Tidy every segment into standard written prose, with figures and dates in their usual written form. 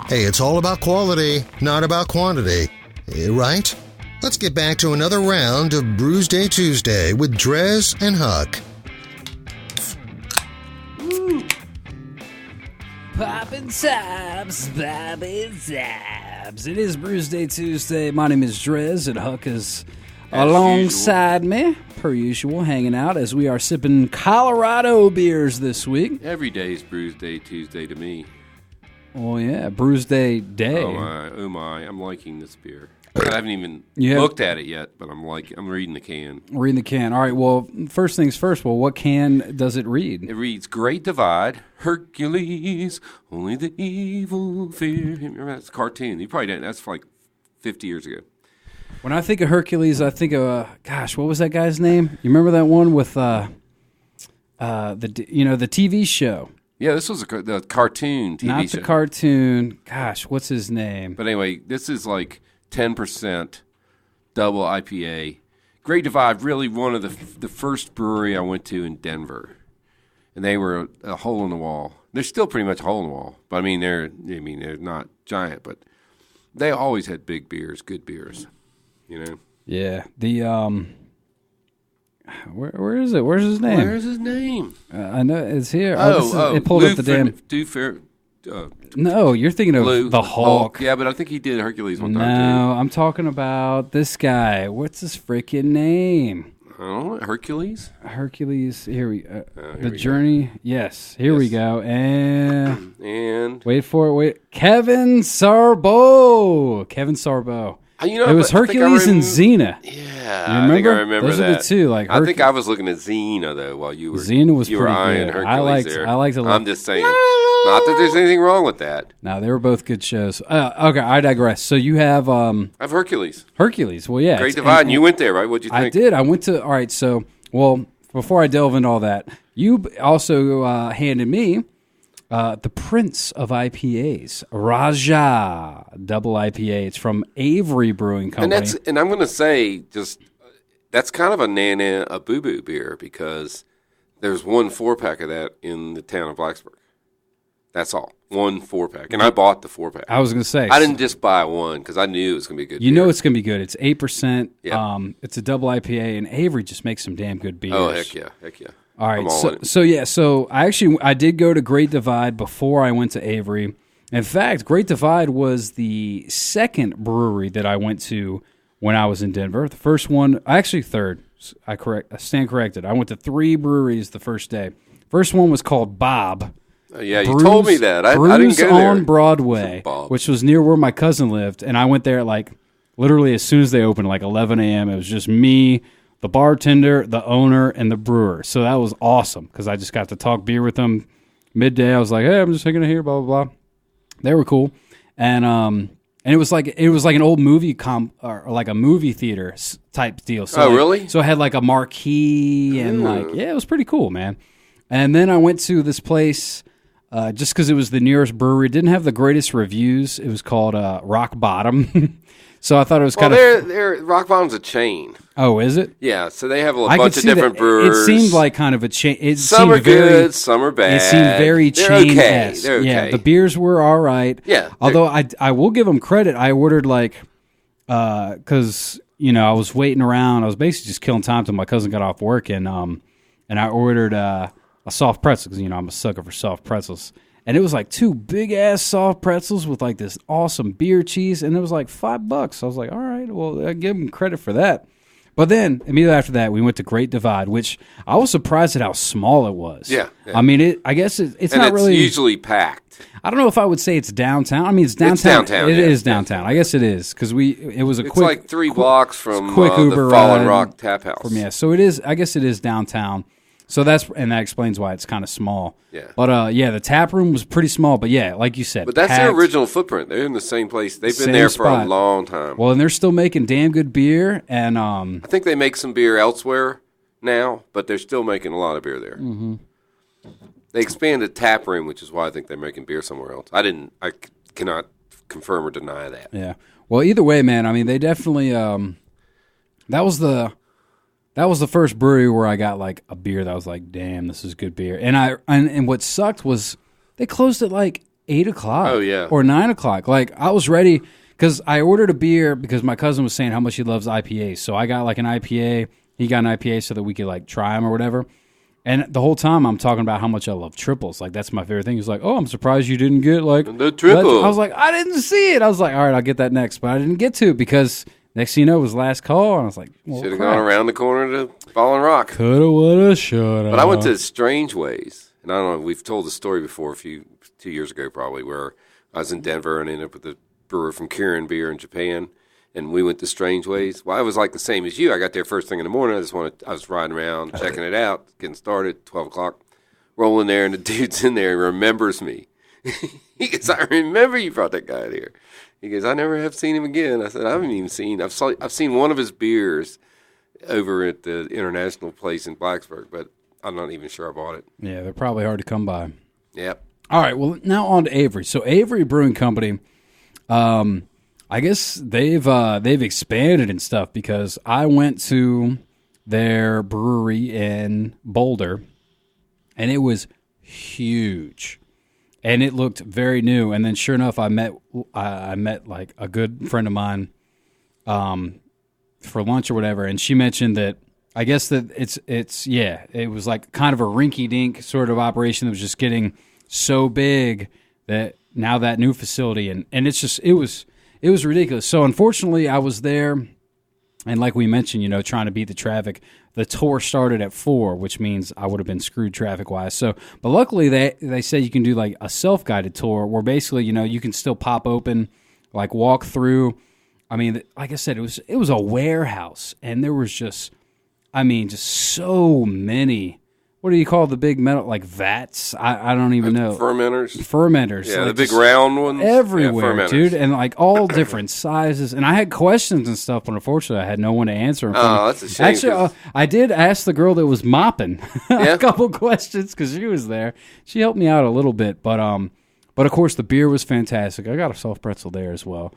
Hey, it's all about quality, not about quantity. Right? Let's get back to another round of Brewsday Tuesday with Drez and Huck. Poppin' Tabs, poppin' Tabs. It is Brewsday Tuesday. My name is Drez, and Huck is alongside me, per usual, hanging out as we are sipping Colorado beers this week. Every day is Brewsday Tuesday to me. Oh, yeah, Brewsday Day. Oh my, I'm liking this beer. I haven't even looked at it yet, but I'm reading the can. Reading the can. All right, well, first things first. Well, what can does it read? It reads, Great Divide, Hercules, only the evil fear him. Remember that's a cartoon. You probably didn't. That's like 50 years ago. When I think of Hercules, I think of, what was that guy's name? You remember that one with the TV show? Yeah, this was the cartoon TV show. Not the cartoon. Gosh, what's his name? But anyway, this is like 10% double IPA. Great Divide, really one of the first brewery I went to in Denver. And they were a hole in the wall. They're still pretty much a hole in the wall. But they're not giant, but they always had big beers, good beers. You know? Yeah. The where is it? Where's his name? Where's his name? I know it's here. It pulled up the damn. No, you're thinking of Lou, the Hulk. Yeah, but I think he did Hercules one time No, I'm talking about this guy. What's his freaking name? Oh, Hercules. Hercules. Here we the we journey. Go. Yes. Here we go. And wait for it. Wait. Kevin Sorbo. It was Hercules and Xena. Yeah, I think I remember Those that. are the two. I think I was looking at Xena though while you were. Xena was you pretty were eyeing good. Hercules there. I liked it. I'm just saying. Not that there's anything wrong with that. No, they were both good shows. Okay, I digress. So you have I have Hercules. Hercules. Well, yeah. Great Divide. And you went there, right? What'd you think? I did. I went to. All right. So, before I delve into all that, you also handed me the Prince of IPAs, Raja Double IPA. It's from Avery Brewing Company. And I'm going to say that's kind of a boo-boo beer because there's one 4-pack of that in the town of Blacksburg. That's all. One 4-pack. And I bought the 4-pack. I was going to say. I didn't just buy one because I knew it was going to be a good beer. You know it's going to be good. It's 8%. Yeah. It's a double IPA, and Avery just makes some damn good beers. Oh, heck yeah. All right. So I did go to Great Divide before I went to Avery. In fact, Great Divide was the second brewery that I went to when I was in Denver. The first one, actually third. I stand corrected. I went to 3 breweries the first day. First one was called Bob. Yeah, you told me that. I didn't go there. On Broadway, which was near where my cousin lived, and I went there literally as soon as they opened, 11 a.m. It was just me, the bartender, the owner, and the brewer. So that was awesome because I just got to talk beer with them. Midday, I was like, "Hey, I'm just hanging out here." Blah blah blah. They were cool, and it was like an old movie or like a movie theater type deal. So really? So it had a marquee and it was pretty cool, man. And then I went to this place. Just because it was the nearest brewery, it didn't have the greatest reviews. It was called Rock Bottom, so I thought it was kind of. Rock Bottom's a chain. Oh, is it? Yeah, so they have a bunch of different brewers. It seemed like kind of a chain. Some are good, some are bad. It seemed very chain. Okay. They're okay. Yeah, the beers were all right. Yeah, although I will give them credit. I ordered because I was waiting around. I was basically just killing time till my cousin got off work, and I ordered a soft pretzel because I'm a sucker for soft pretzels, and it was 2 big ass soft pretzels with this awesome beer cheese, and it was $5. I was like, all right, well, I give them credit for that. But then immediately after that, we went to Great Divide, which I was surprised at how small it was. Yeah. I mean, I guess it's not really usually packed. I don't know if I would say it's downtown. I mean, it's downtown. It's downtown. It is downtown. I guess it is because it was a quick. It's 3 blocks from quick Uber the Fallen Rock Tap House. So it is. I guess it is downtown. So that explains why it's kind of small. Yeah. But the tap room was pretty small. But yeah, like you said, but that's their original footprint. They're in the same place. They've been there for a long time. Well, and they're still making damn good beer. And I think they make some beer elsewhere now, but they're still making a lot of beer there. Mm-hmm. They expanded tap room, which is why I think they're making beer somewhere else. I cannot confirm or deny that. Yeah. Well, either way, man. I mean, they definitely. That was the first brewery where I got a beer that was damn, this is good beer. And what sucked was They closed at like 8 o'clock. Oh, yeah. Or 9 o'clock. Like, I was ready because I ordered a beer because my cousin was saying how much he loves IPAs. So I got like an IPA. He got an IPA so that we could like try them or whatever. And the whole time I'm talking about how much I love triples. Like, that's my favorite thing. He's like, oh, I'm surprised you didn't get like the triple. I was like, I didn't see it. I was like, all right, I'll get that next. But I didn't get to it because next thing you know, it was last call. And I was like, well, should have gone around the corner to Fallen Rock. Coulda, woulda, shoulda. But I went to Strange Ways. And I don't know, we've told the story before 2 years ago probably, where I was in Denver and ended up with a brewer from Kirin Beer in Japan. And we went to Strange Ways. Well, I was like the same as you. I got there first thing in the morning. I was riding around, checking it out, getting started, 12 o'clock, rolling there, and the dude's in there and remembers me. He goes, I remember you brought that guy here. He goes, I never have seen him again. I said, I haven't even seen, I've seen one of his beers over at the International place in Blacksburg, but I'm not even sure I bought it. Yeah, they're probably hard to come by. Yep. All right, well, now on to Avery. So Avery Brewing Company, I guess they've expanded and stuff because I went to their brewery in Boulder, and it was huge, and it looked very new. And then, sure enough, I met like a good friend of mine for lunch or whatever, and she mentioned that I guess that it was like kind of a rinky-dink sort of operation that was just getting so big that now that new facility and it's just it was ridiculous. So unfortunately, I was there, and like we mentioned, trying to beat the traffic. The tour started at 4, which means I would have been screwed traffic-wise. So, but luckily they said you can do like a self-guided tour where basically you can still pop open, like walk through. I mean, like I said, it was a warehouse, and there was just so many. What do you call the big metal, like vats? I don't even know. Fermenters. Yeah, like the big round ones. Everywhere, yeah, dude. And like all different sizes. And I had questions and stuff, but unfortunately I had no one to answer them. Oh, that's a shame. Actually, I did ask the girl that was mopping Yeah? a couple questions because she was there. She helped me out a little bit. But of course, the beer was fantastic. I got a soft pretzel there as well.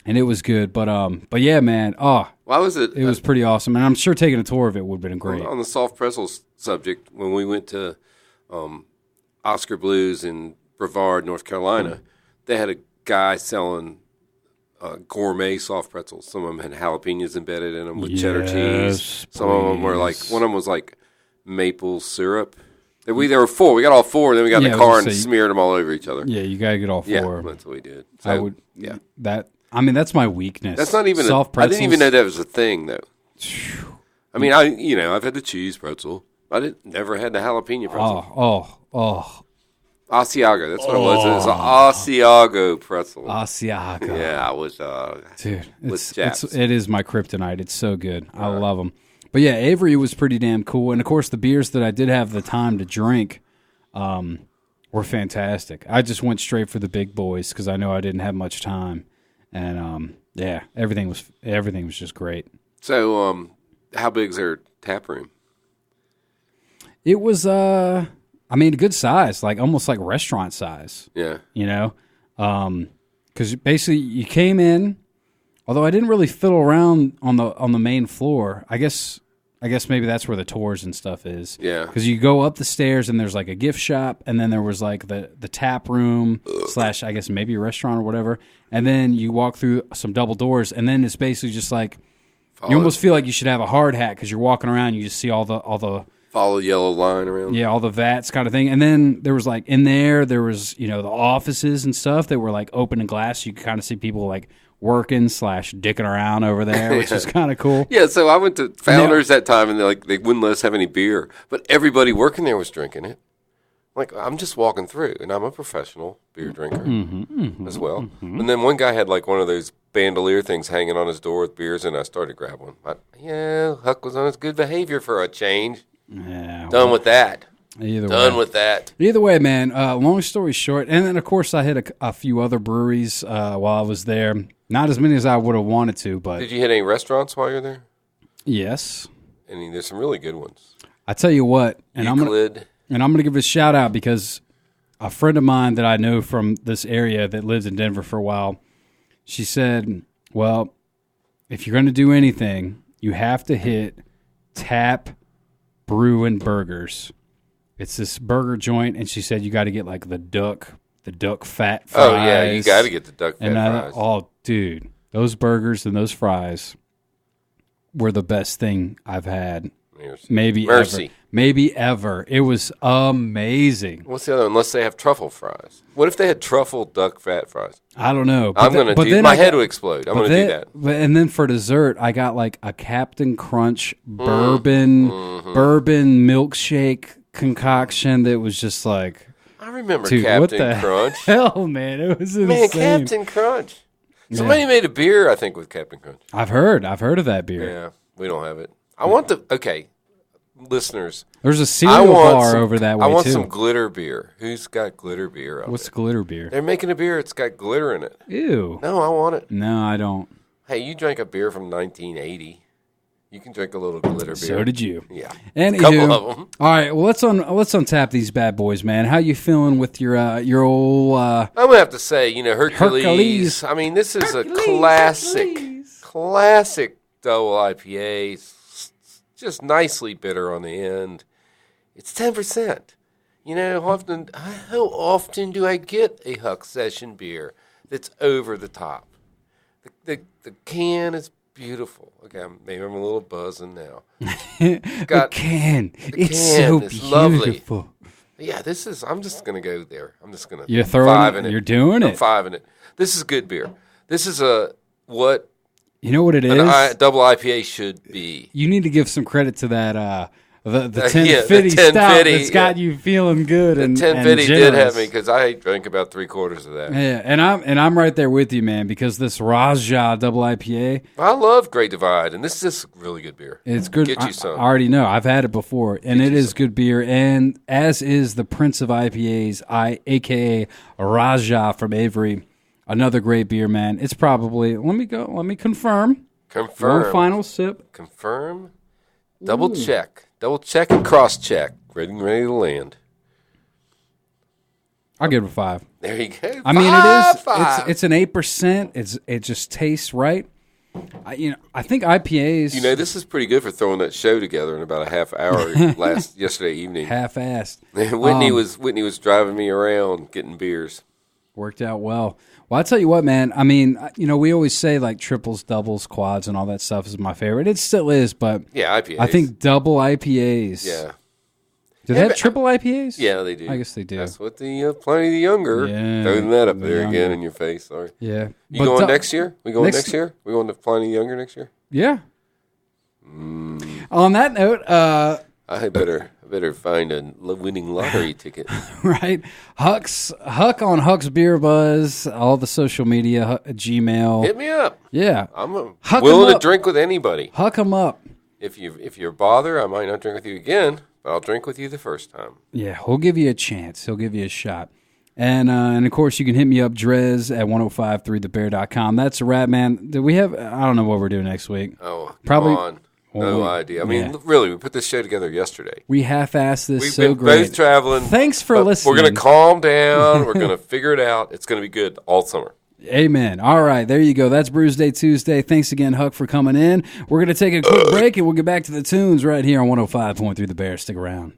And it was good, but yeah, man. Oh, why was it? It was pretty awesome, and I'm sure taking a tour of it would have been great. On the soft pretzel subject, when we went to Oscar Blues in Brevard, North Carolina, they had a guy selling gourmet soft pretzels. Some of them had jalapenos embedded in them with cheddar cheese. Some of them were like, one of them was like maple syrup. There were 4. We got all 4, and then we got in the car and smeared them all over each other. Yeah, you got to get all 4. Yeah, that's what we did. So, I would. Yeah, that's my weakness. That's not even soft pretzels. I didn't even know that was a thing, though. I mean, I've had the cheese pretzel. I never had the jalapeno pretzel. Oh. Asiago. That's what it was. It was an Asiago pretzel. Asiago. Yeah, I was. Dude, it is my kryptonite. It's so good. I love them. But yeah, Avery was pretty damn cool, and of course the beers that I did have the time to drink were fantastic. I just went straight for the big boys because I know I didn't have much time. And everything was just great. So, how big is their tap room? It was, a good size, like almost like restaurant size. Yeah, because basically you came in. Although I didn't really fiddle around on the main floor. I guess maybe that's where the tours and stuff is. Yeah. Because you go up the stairs and there's like a gift shop, and then there was like the tap room / I guess maybe a restaurant or whatever. And then you walk through some double doors, and then it's basically just like you almost feel like you should have a hard hat because you're walking around. You just see all the follow the yellow line around. Yeah, all the vats kind of thing. And then there was like in there was the offices and stuff that were like open and glass. You could kind of see people like working / dicking around over there, which is kind of cool. Yeah, so I went to Founders that time, and they wouldn't let us have any beer, but everybody working there was drinking it. Like, I'm just walking through, and I'm a professional beer drinker as well. Mm-hmm. And then one guy had like one of those bandolier things hanging on his door with beers, and I started to grab one. Huck was on his good behavior for a change. Yeah, Done with that. Either way, man, long story short, and then, of course, I hit a few other breweries while I was there. Not as many as I would have wanted to, but... Did you hit any restaurants while you were there? Yes. And there's some really good ones. I tell you what, and Euclid. I'm gonna give a shout out because a friend of mine that I know from this area that lives in Denver for a while, she said, well, if you're going to do anything, you have to hit Tap Brew and Burgers It's this burger joint, and she said you got to get like the duck fat fries. Oh yeah, you got to get the duck fat fries. Oh, dude, those burgers and those fries were the best thing I've had. Maybe ever. It was amazing. What's the other one? Unless they have truffle fries. What if they had truffle duck fat fries? I don't know. I'm going to do my head would explode. I'm going to do that. And then for dessert, I got like a Captain Crunch bourbon milkshake concoction that was just like, I remember dude, Captain what the Crunch. Hell, man, it was insane. Man, Captain Crunch. Somebody made a beer, I think, with Captain Crunch. I've heard of that beer. Yeah, we don't have it. I want listeners. There's a cereal bar over that way, I want too. some glitter beer. Who's got glitter beer out What's there? glitter beer? They're making a beer. It's got glitter in it. Ew. No, I want it. No, I don't. Hey, you drank a beer from 1980. You can drink a little glitter beer. So did you. Yeah. Anywho, a couple of them. All right, well, let's untap these bad boys, man. How you feeling with your old... I'm going to have to say, Hercules. I mean, this is a classic double IPA. Just nicely bitter on the end. It's 10%. How often do I get a Huck Session beer that's over the top? The can is beautiful. Okay, maybe I'm a little buzzing now. The can. It's so beautiful. Lovely. Yeah, I'm just going to go there. I'm just going to. You're throwing it. You're doing it. I'm fiving it. This is good beer. This is what. You know what it is? Double IPA should be. You need to give some credit to that the 1050 stout that's got you feeling good. The and 1050 did have me because I drank about 3/4 of that. Yeah, and I'm right there with you, man, because this Raja double IPA. I love Great Divide, and this is really good beer. It's good. Get you some. I already know. I've had it before, and it is good beer. And as is the Prince of IPAs, aka Raja from Avery. Another great beer, man. It's probably, let me confirm. One final sip. Confirm. Double check and cross check. Ready to land. I'll give it a 5. There you go. I mean, it's an 8%. It just tastes right. I think IPAs. This is pretty good for throwing that show together in about a half hour yesterday evening. Half-assed. Whitney was driving me around getting beers. Worked out well. Well, I'll tell you what, man. I mean, we always say like triples, doubles, quads, and all that stuff is my favorite. It still is, but yeah, IPAs. I think double IPAs. Yeah. Do they have triple IPAs? Yeah, they do. I guess they do. That's what the Pliny the Younger. Yeah, throwing that up there again in your face. Sorry. Yeah. You going next year? We going next year? We going to Pliny the Younger next year? Yeah. On that note, I better find a winning lottery ticket. Right. Huck on Huck's Beer Buzz, all the social media, Gmail. Hit me up. Yeah. I'm willing to drink with anybody. Huck them up. If you're bother, I might not drink with you again, but I'll drink with you the first time. Yeah, he'll give you a chance. He'll give you a shot. And of course, you can hit me up, Drez, at 1053thebear.com. That's a wrap, man. Do we have, I don't know what we're doing next week. Oh, probably. Come on. No idea. I mean, really, we put this show together yesterday. We half-assed this We've so been great. both traveling. Thanks for listening. We're going to calm down. We're going to figure it out. It's going to be good all summer. Amen. All right, there you go. That's Brewsday Tuesday. Thanks again, Huck, for coming in. We're going to take a quick break, and we'll get back to the tunes right here on 105.3 The Bear. Stick around.